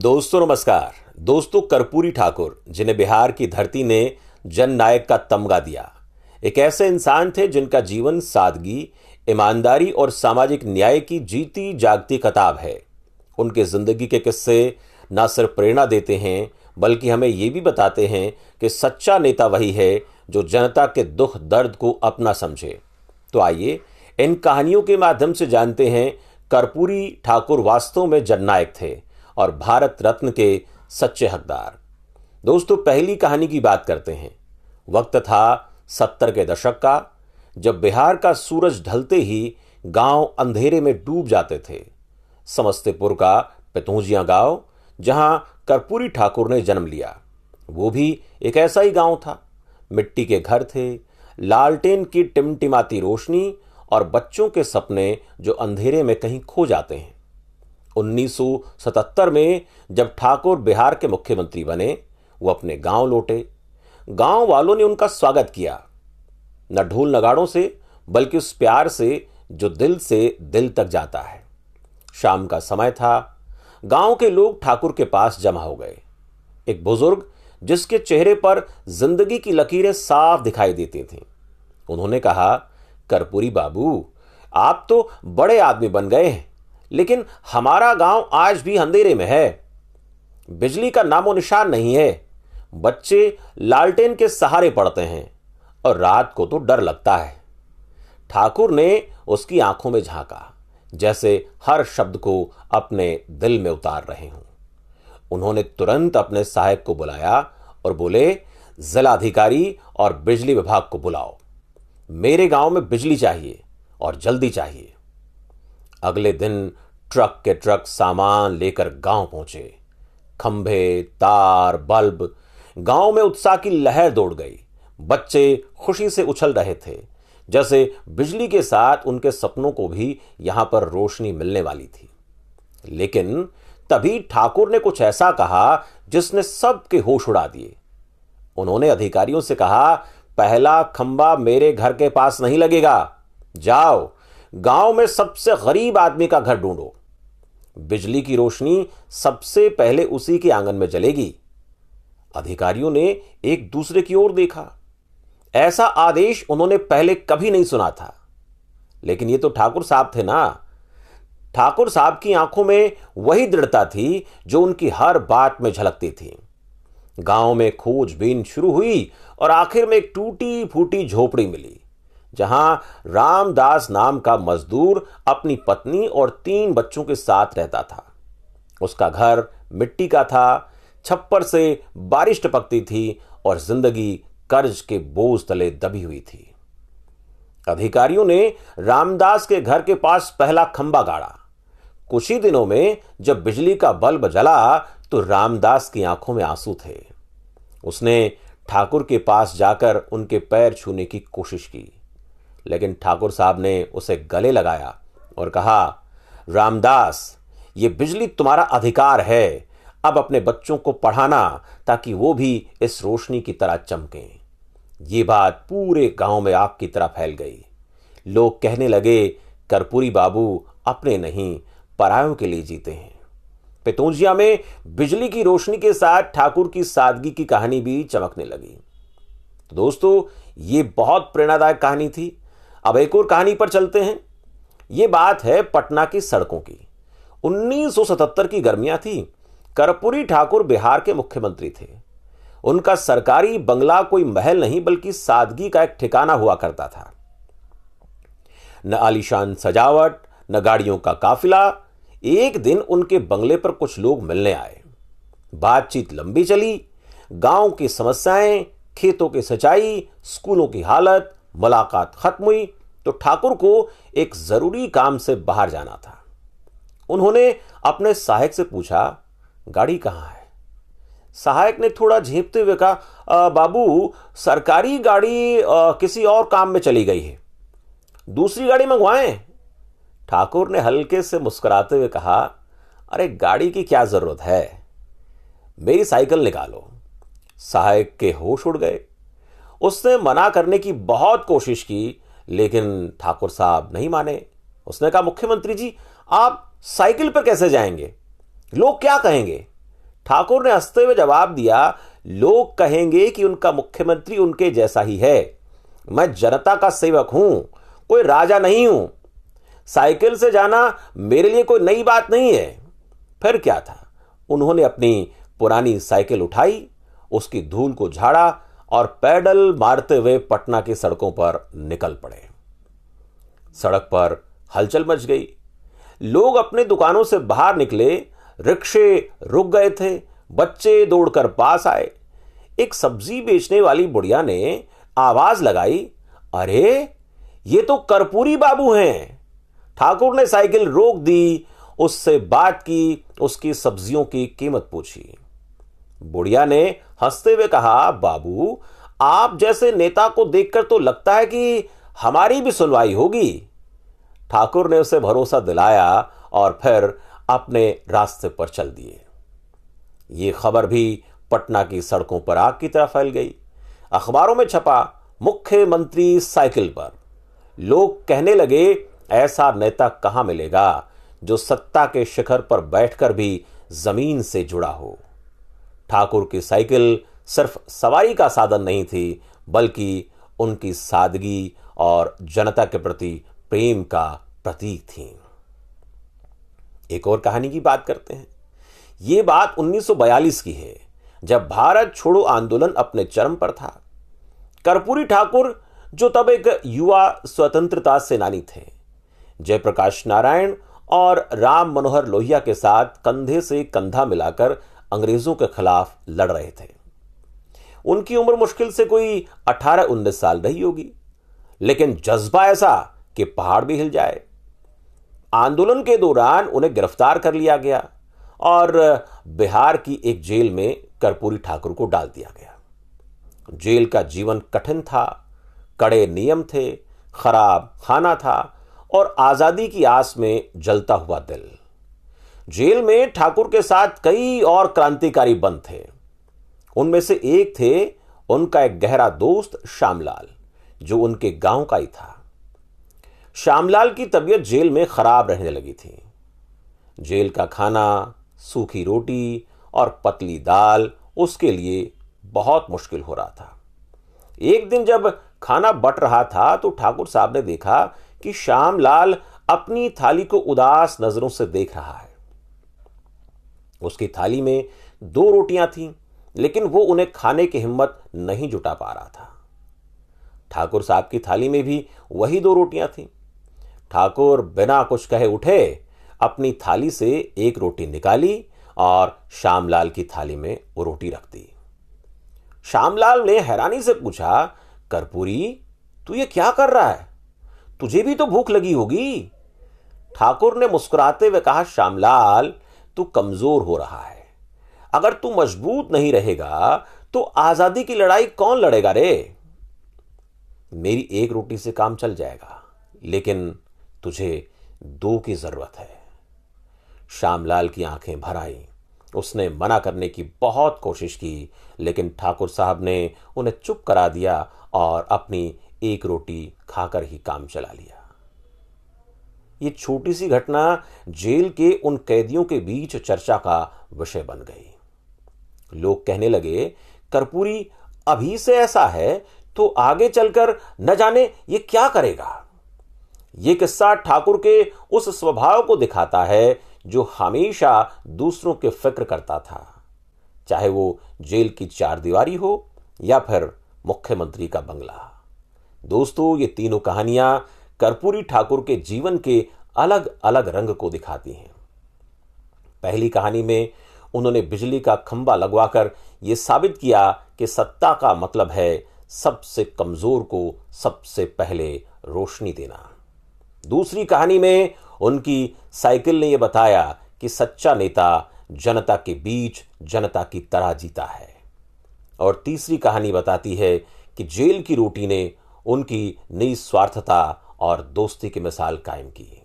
दोस्तों नमस्कार। दोस्तों, कर्पूरी ठाकुर, जिन्हें बिहार की धरती ने जननायक का तमगा दिया, एक ऐसे इंसान थे जिनका जीवन सादगी, ईमानदारी और सामाजिक न्याय की जीती जागती किताब है। उनके जिंदगी के किस्से न सिर्फ प्रेरणा देते हैं बल्कि हमें यह भी बताते हैं कि सच्चा नेता वही है जो जनता के दुख दर्द को अपना समझे। तो आइए इन कहानियों के माध्यम से जानते हैं कर्पूरी ठाकुर वास्तव में जननायक थे और भारत रत्न के सच्चे हकदार। दोस्तों, पहली कहानी की बात करते हैं। वक्त था 70 के दशक का, जब बिहार का सूरज ढलते ही गांव अंधेरे में डूब जाते थे। समस्तीपुर का पितौजिया गांव, जहां कर्पूरी ठाकुर ने जन्म लिया, वो भी एक ऐसा ही गांव था। मिट्टी के घर थे, लालटेन की टिमटिमाती रोशनी और बच्चों के सपने जो अंधेरे में कहीं खो जाते हैं। 1977 में जब ठाकुर बिहार के मुख्यमंत्री बने, वो अपने गांव लौटे। गांव वालों ने उनका स्वागत किया, न ढोल नगाड़ों से बल्कि उस प्यार से जो दिल से दिल तक जाता है। शाम का समय था। गांव के लोग ठाकुर के पास जमा हो गए। एक बुजुर्ग जिसके चेहरे पर जिंदगी की लकीरें साफ दिखाई देती थीं, उन्होंने कहा, कर्पूरी बाबू, आप तो बड़े आदमी बन गए हैं, लेकिन हमारा गांव आज भी अंधेरे में है। बिजली का नामो निशान नहीं है। बच्चे लालटेन के सहारे पड़ते हैं और रात को तो डर लगता है। ठाकुर ने उसकी आंखों में झांका, जैसे हर शब्द को अपने दिल में उतार रहे हों। उन्होंने तुरंत अपने सहायक को बुलाया और बोले, जिलाधिकारी और बिजली विभाग को बुलाओ। मेरे गांव में बिजली चाहिए और जल्दी चाहिए। अगले दिन ट्रक के ट्रक सामान लेकर गांव पहुंचे। खंभे, तार, बल्ब, गांव में उत्साह की लहर दौड़ गई। बच्चे खुशी से उछल रहे थे, जैसे बिजली के साथ उनके सपनों को भी यहां पर रोशनी मिलने वाली थी। लेकिन तभी ठाकुर ने कुछ ऐसा कहा जिसने सबके होश उड़ा दिए। उन्होंने अधिकारियों से कहा, पहला खंबा मेरे घर के पास नहीं लगेगा। जाओ, गांव में सबसे गरीब आदमी का घर ढूंढो। बिजली की रोशनी सबसे पहले उसी के आंगन में जलेगी। अधिकारियों ने एक दूसरे की ओर देखा। ऐसा आदेश उन्होंने पहले कभी नहीं सुना था। लेकिन ये तो ठाकुर साहब थे ना। ठाकुर साहब की आंखों में वही दृढ़ता थी जो उनकी हर बात में झलकती थी। गांव में खोजबीन शुरू हुई और आखिर में एक टूटी फूटी झोपड़ी मिली, जहां रामदास नाम का मजदूर अपनी पत्नी और 3 बच्चों के साथ रहता था। उसका घर मिट्टी का था, छप्पर से बारिश टपकती थी और जिंदगी कर्ज के बोझ तले दबी हुई थी। अधिकारियों ने रामदास के घर के पास पहला खंबा गाड़ा। कुछ ही दिनों में जब बिजली का बल्ब जला तो रामदास की आंखों में आंसू थे। उसने ठाकुर के पास जाकर उनके पैर छूने की कोशिश की, लेकिन ठाकुर साहब ने उसे गले लगाया और कहा, रामदास, ये बिजली तुम्हारा अधिकार है। अब अपने बच्चों को पढ़ाना ताकि वो भी इस रोशनी की तरह चमकें। ये बात पूरे गांव में आग की तरह फैल गई। लोग कहने लगे, कर्पूरी बाबू अपने नहीं परायों के लिए जीते हैं। पितौजिया में बिजली की रोशनी के साथ ठाकुर की सादगी की कहानी भी चमकने लगी। तो दोस्तों, ये बहुत प्रेरणादायक कहानी थी। अब एक और कहानी पर चलते हैं। ये बात है पटना की सड़कों की। 1977 की गर्मियां थी। कर्पूरी ठाकुर बिहार के मुख्यमंत्री थे। उनका सरकारी बंगला कोई महल नहीं बल्कि सादगी का एक ठिकाना हुआ करता था। न आलीशान सजावट, न गाड़ियों का काफिला। एक दिन उनके बंगले पर कुछ लोग मिलने आए। बातचीत लंबी चली। गांव की समस्याएं, खेतों की सिंचाई, स्कूलों की हालत। मुलाकात खत्म हुई तो ठाकुर को एक जरूरी काम से बाहर जाना था। उन्होंने अपने सहायक से पूछा, गाड़ी कहां है? सहायक ने थोड़ा झेपते हुए कहा, बाबू, सरकारी गाड़ी किसी और काम में चली गई है, दूसरी गाड़ी मंगवाएं। ठाकुर ने हल्के से मुस्कुराते हुए कहा, अरे गाड़ी की क्या जरूरत है, मेरी साइकिल निकालो। सहायक के होश उड़ गए। उसने मना करने की बहुत कोशिश की, लेकिन ठाकुर साहब नहीं माने। उसने कहा, मुख्यमंत्री जी, आप साइकिल पर कैसे जाएंगे? लोग क्या कहेंगे? ठाकुर ने हंसते हुए जवाब दिया, लोग कहेंगे कि उनका मुख्यमंत्री उनके जैसा ही है। मैं जनता का सेवक हूं, कोई राजा नहीं हूं। साइकिल से जाना मेरे लिए कोई नई बात नहीं है। फिर क्या था, उन्होंने अपनी पुरानी साइकिल उठाई, उसकी धूल को झाड़ा और पैडल मारते हुए पटना की सड़कों पर निकल पड़े। सड़क पर हलचल मच गई। लोग अपने दुकानों से बाहर निकले, रिक्शे रुक गए थे, बच्चे दौड़कर पास आए। एक सब्जी बेचने वाली बुढ़िया ने आवाज लगाई, अरे ये तो कर्पूरी बाबू हैं। ठाकुर ने साइकिल रोक दी, उससे बात की, उसकी सब्जियों की कीमत पूछी। बुढ़िया ने हंसते हुए कहा, बाबू आप जैसे नेता को देखकर तो लगता है कि हमारी भी सुनवाई होगी। ठाकुर ने उसे भरोसा दिलाया और फिर अपने रास्ते पर चल दिए। ये खबर भी पटना की सड़कों पर आग की तरह फैल गई। अखबारों में छपा, मुख्यमंत्री साइकिल पर। लोग कहने लगे, ऐसा नेता कहां मिलेगा जो सत्ता के शिखर पर बैठकर भी जमीन से जुड़ा हो। ठाकुर की साइकिल सिर्फ सवारी का साधन नहीं थी, बल्कि उनकी सादगी और जनता के प्रति प्रेम का प्रतीक थी। एक और कहानी की बात करते हैं। यह बात 1942 की है, जब भारत छोड़ो आंदोलन अपने चरम पर था। कर्पूरी ठाकुर, जो तब एक युवा स्वतंत्रता सेनानी थे, जयप्रकाश नारायण और राम मनोहर लोहिया के साथ कंधे से कंधा मिलाकर अंग्रेजों के खिलाफ लड़ रहे थे। उनकी उम्र मुश्किल से कोई 18-19 साल रही होगी, लेकिन जज्बा ऐसा कि पहाड़ भी हिल जाए। आंदोलन के दौरान उन्हें गिरफ्तार कर लिया गया और बिहार की एक जेल में कर्पूरी ठाकुर को डाल दिया गया। जेल का जीवन कठिन था, कड़े नियम थे, खराब खाना था और आजादी की आस में जलता हुआ दिल। जेल में ठाकुर के साथ कई और क्रांतिकारी बंद थे। उनमें से एक थे उनका एक गहरा दोस्त श्यामलाल, जो उनके गांव का ही था। श्यामलाल की तबीयत जेल में खराब रहने लगी थी। जेल का खाना, सूखी रोटी और पतली दाल उसके लिए बहुत मुश्किल हो रहा था। एक दिन जब खाना बट रहा था तो ठाकुर साहब ने देखा कि श्यामलाल अपनी थाली को उदास नजरों से देख रहा है। उसकी थाली में 2 रोटियां थीं, लेकिन वो उन्हें खाने की हिम्मत नहीं जुटा पा रहा था। ठाकुर साहब की थाली में भी वही 2 रोटियां थीं। ठाकुर बिना कुछ कहे उठे, अपनी थाली से एक रोटी निकाली और श्यामलाल की थाली में वो रोटी रख दी। श्यामलाल ने हैरानी से पूछा, कर्पूरी तू ये क्या कर रहा है? तुझे भी तो भूख लगी होगी। ठाकुर ने मुस्कुराते हुए कहा, श्यामलाल तू कमजोर हो रहा है। अगर तू मजबूत नहीं रहेगा तो आजादी की लड़ाई कौन लड़ेगा रे? मेरी एक रोटी से काम चल जाएगा, लेकिन तुझे 2 की जरूरत है। श्यामलाल की आंखें भर आईं। उसने मना करने की बहुत कोशिश की, लेकिन ठाकुर साहब ने उन्हें चुप करा दिया और अपनी एक रोटी खाकर ही काम चला लिया। ये छोटी सी घटना जेल के उन कैदियों के बीच चर्चा का विषय बन गई। लोग कहने लगे, कर्पूरी अभी से ऐसा है तो आगे चलकर न जाने ये क्या करेगा। ये किस्सा ठाकुर के उस स्वभाव को दिखाता है जो हमेशा दूसरों के फिक्र करता था, चाहे वो जेल की 4 दीवारी हो या फिर मुख्यमंत्री का बंगला। दोस्तों, ये तीनों कहानियां कर्पूरी ठाकुर के जीवन के अलग अलग रंग को दिखाती हैं। पहली कहानी में उन्होंने बिजली का खंभा लगवाकर यह साबित किया कि सत्ता का मतलब है सबसे कमजोर को सबसे पहले रोशनी देना। दूसरी कहानी में उनकी साइकिल ने यह बताया कि सच्चा नेता जनता के बीच जनता की तरह जीता है। और तीसरी कहानी बताती है कि जेल की रोटी ने उनकी निस्वार्थता और दोस्ती की मिसाल कायम की।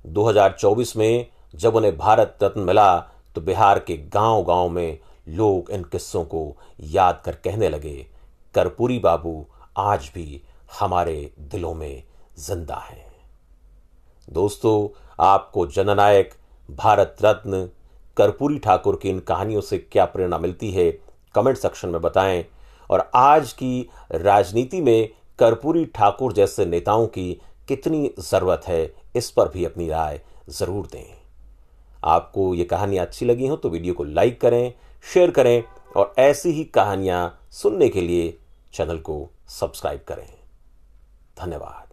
2024 में जब उन्हें भारत रत्न मिला तो बिहार के गांव-गांव में लोग इन किस्सों को याद कर कहने लगे, कर्पूरी बाबू आज भी हमारे दिलों में जिंदा हैं। दोस्तों, आपको जननायक, भारत रत्न, कर्पूरी ठाकुर की इन कहानियों से क्या प्रेरणा मिलती है कमेंट सेक्शन में बताएं। और आज की राजनीति में कर्पूरी ठाकुर जैसे नेताओं की कितनी ज़रूरत है, इस पर भी अपनी राय ज़रूर दें। आपको ये कहानियाँ अच्छी लगी हो तो वीडियो को लाइक करें, शेयर करें और ऐसी ही कहानियाँ सुनने के लिए चैनल को सब्सक्राइब करें। धन्यवाद।